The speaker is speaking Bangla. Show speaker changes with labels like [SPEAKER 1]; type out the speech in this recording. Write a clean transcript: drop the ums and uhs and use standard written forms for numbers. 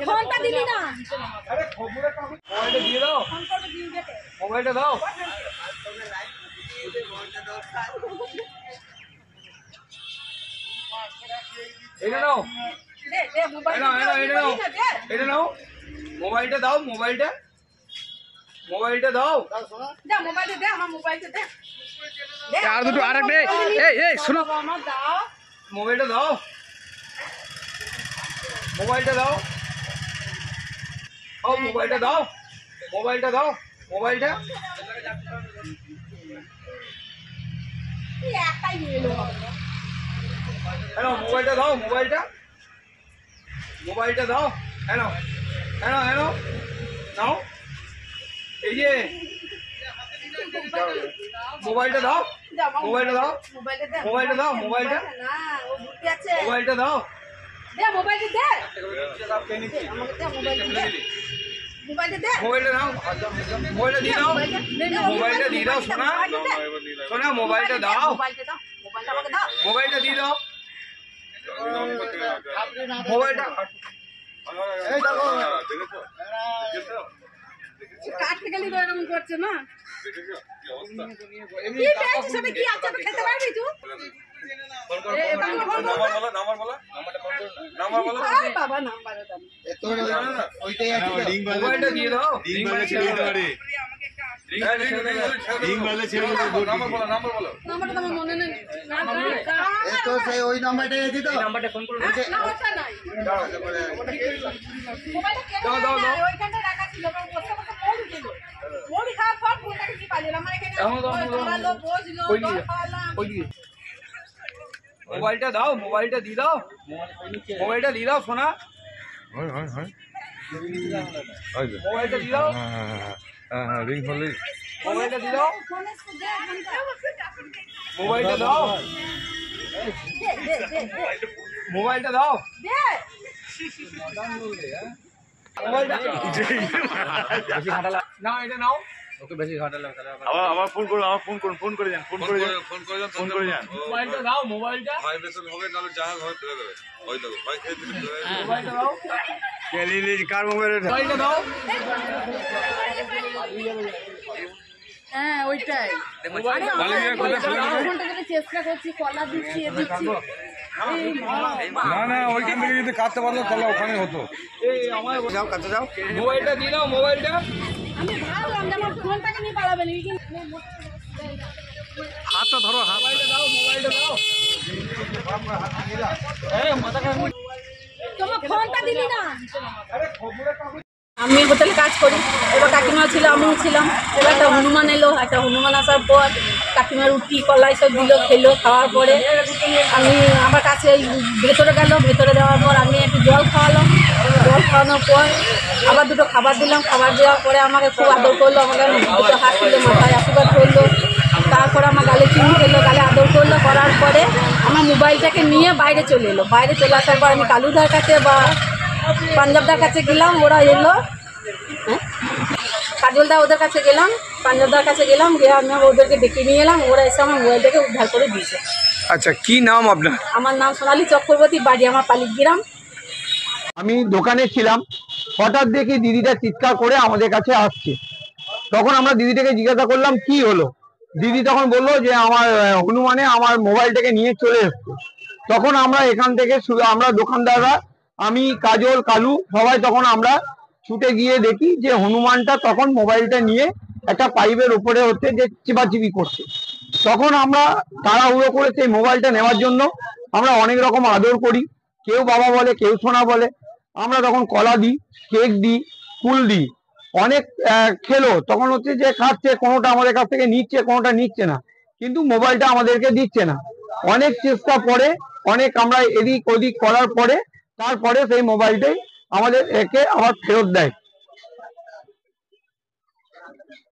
[SPEAKER 1] ফোনটা দিলি না।
[SPEAKER 2] আরে খবরে মোবাইলটা দিয়ে দাও, মোবাইলটা দাও। এটা নাও, এটা নাও, মোবাইলটা দাও, মোবাইলটা দাও।
[SPEAKER 1] মোবাইলটা দে, আমার মোবাইলটা দে।
[SPEAKER 2] আর দুটো আরেকটা, এই শোনো, মোবাইলটা দাও, মোবাইলটা দাও, ও মোবাইলটা দাও, মোবাইলটা দাও, মোবাইলটা
[SPEAKER 1] একটাই নিয়ে এলো।
[SPEAKER 2] হ্যালো, মোবাইলটা দাও, মোবাইলটা দাও, হ্যালো হ্যালো হ্যালো নাও, এই যে মোবাইলটা দাও, মোবাইলটা দাও, মোবাইলটা দাও, মোবাইলটা
[SPEAKER 1] না, ও বুদ্ধি আছে।
[SPEAKER 2] মোবাইলটা দাও,
[SPEAKER 1] দে মোবাইলটা দে। আমাকে দে মোবাইলটা দে। মোবাইলটা দে।
[SPEAKER 2] মোবাইলটা দাও, মোবাইলটা দিয়ে দাও, মোবাইলটা দিয়ে দাও, সোনা সোনা, মোবাইলটা দাও,
[SPEAKER 1] মোবাইলটা দাও। মোবাইলটা আমাকে দাও।
[SPEAKER 2] মোবাইলটা দিয়ে দাও, মোবাইলটা এই দেখো,
[SPEAKER 1] কাটতে গেলি তো এরকম করছে না। কি পেয়েছিস সাথে কি আছে তো খেতে পারবি তুই? বাবা নাম্বার দাও।
[SPEAKER 2] মোবাইলটা দিয়ে দাও,
[SPEAKER 1] নাম্বারটা তো আমার মনে নেই।
[SPEAKER 3] ওই নাম্বারটাই দিত।
[SPEAKER 2] নাম্বারটা ফোন করে
[SPEAKER 1] নাম্বারটা নাই। মোবাইলটা কেন না ওইখানটা রাখা ছিল, কারণ বসে বসে মোড় দিল। মোড় খাওয়ার পর ফোনটাকে কি পাইল আমার এখানে ধরালো, বসলো, খাওয়ালাম।
[SPEAKER 2] মোবাইলটা দাও, মোবাইলটা দিয়ে দাও, মোবাইলটা দিয়ে দাও, সোনা মোবাইলটা দিয়ে দাও,
[SPEAKER 4] রিং হলে
[SPEAKER 2] মোবাইলটা দিয়ে দাও,
[SPEAKER 1] ফোনে দে ফোনটা।
[SPEAKER 2] মোবাইলটা দাও,
[SPEAKER 1] দে দে দে দে।
[SPEAKER 2] মোবাইলটা দাও,
[SPEAKER 1] দে।
[SPEAKER 2] মোবাইলটা না, এটা নাও,
[SPEAKER 4] আবার ফোন করুন, ফোন করে যান,
[SPEAKER 2] মোবাইলটা দাও, মোবাইলটা মোবাইলটা দাও,
[SPEAKER 4] কার মোবাইল
[SPEAKER 2] মোবাইলটা দাও,
[SPEAKER 1] হ্যাঁ ওইটাই। ফোনটা করে চেষ্টা করছি, কলা দিচ্ছি, এ দিচ্ছি।
[SPEAKER 4] না ওইখান থেকে যদি কাটতে পারলো তাহলে ওখানে হতো।
[SPEAKER 2] এই আমার যাও, কাছে যাও, মোবাইলটা দিয়ে দাও, মোবাইলটা
[SPEAKER 1] আমি ভাবলাম যে আমার ফোনটাকে নিয়ে পালাবেন,
[SPEAKER 4] হাতটা ধরো, হাত
[SPEAKER 2] মোবাইলটা দাও, মোবাইলটা দাও, এই মাথা খারাপ।
[SPEAKER 1] তোমার ফোনটা দিলি না।
[SPEAKER 2] আরে খবরে কাগজ
[SPEAKER 1] আমি হোটেলে কাজ করি, এবার কাকিমা ছিল, আমিও ছিলাম। এবার একটা হনুমান এলো, একটা হনুমান আসার পর কাকিমা রুটি কলাই সব দিল, খেলো। খাওয়ার পরে আমি আমার কাছে ভেতরে গেল, ভেতরে দেওয়ার পর আমি একটু জল খাওয়ালাম। জল খাওয়ানোর পর আবার দুটো খাবার দিলাম। খাবার দেওয়ার পরে আমাকে খুব আদর করলো, আমাকে দুটো হাত তুলে মাথায় আশীর্বাদ করলো। তারপরে আমার গালে চুমু খেলো, গালে আদর করলো। করার পরে আমার মোবাইলটাকে নিয়ে বাইরে চলে এলো। বাইরে চলে আসার পর আমি কালুদার কাছে বা পাঞ্জাবদার কাছে গেলাম, ওরা এলো। হ্যাঁ, কাজলদা ওদের কাছে গেলাম, পাঞ্জাবদার কাছে গেলাম, গিয়ে আমি ওদেরকে ডেকে নিয়ে এলাম। ওরা এসে আমার মোবাইলটাকে উদ্ধার করে দিয়েছে।
[SPEAKER 2] আচ্ছা, কি নাম আপনার?
[SPEAKER 1] আমার নাম সোনালী চক্রবর্তী, বাড়ি আমার পালিগ্রাম।
[SPEAKER 3] আমি দোকানে ছিলাম, হঠাৎ দেখি দিদিটা চিৎকার করে আমাদের কাছে আসছে। তখন আমরা দিদিটাকে জিজ্ঞাসা করলাম কি হলো। দিদি তখন বললো যে আমার হনুমানে আমার মোবাইলটাকে নিয়ে চলে এসছে। তখন আমরা এখান থেকে আমরা দোকানদাররা, আমি, কাজল, কালু সবাই তখন আমরা ছুটে গিয়ে দেখি যে হনুমানটা তখন মোবাইলটা নিয়ে একটা পাইপের উপরে হচ্ছে যে চিপাচিপি করছে। তখন আমরা তাড়াহুড়ো করে সেই মোবাইলটা নেওয়ার জন্য আমরা অনেক রকম আদর করি, কেউ বাবা বলে, কেউ সোনা বলে। আমরা তখন কলা দিই, কেক দিই, ফুল দিই, অনেক খেলো। তখন হচ্ছে যে খাচ্ছে, কোনোটা আমাদের কাছ থেকে নিচ্ছে, কোনোটা নিচ্ছে না, কিন্তু মোবাইলটা আমাদেরকে দিচ্ছে না। অনেক চেষ্টা পরে, অনেক আমরা এদিক ওদিক করার পরে তারপরে সেই মোবাইলটাই আমাদের একে আবার ফেরত দেয়।